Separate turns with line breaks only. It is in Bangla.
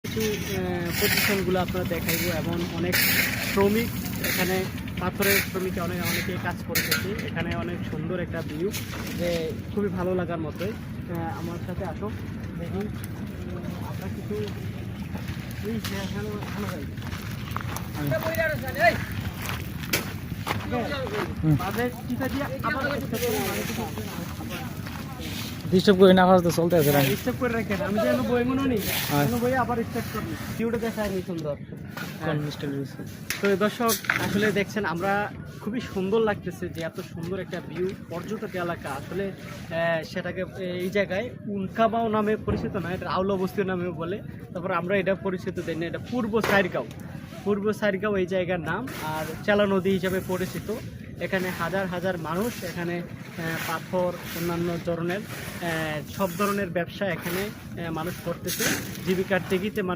কিছু প্রতিষ্ঠানগুলো আপনারা দেখাইবো এবং অনেক শ্রমিক এখানে পাথরের শ্রমিকে অনেকে কাজ করতেছে। এখানে অনেক সুন্দর একটা ভিউ, যে খুবই ভালো লাগার মতোই। আমার সাথে আসো, দেখুন আমরা কিছু
ডিস্টার্ব করি না, আওয়াজ তো চলতে আছে।
স্টেপ করে রাখেন, আমি যেন বই মনে নেই বই আবার স্টেপ করি, ভিউটা দেখায় নি সুন্দর। তো দর্শক আসলে দেখছেন আমরা খুবই সুন্দর লাগতেছে যে এত সুন্দর একটা ভিউ, পর্যটক এলাকা আসলে সেটাকে এই জায়গায় উল্কাবাও নামে পরিচিত না, এটা আউলা বস্তি নামে বলে। তারপর আমরা এটা পরিচিত দেই না, এটা পূর্ব সাইরগাঁও এই জায়গার নাম, আর চেলা নদী হিসাবে পরিচিত। এখানে হাজার হাজার মানুষ এখানে পাথর অন্যান্য ধরনের সব ধরনের ব্যবসা এখানে মানুষ করতেছে, জীবিকার তাগিদে মানুষ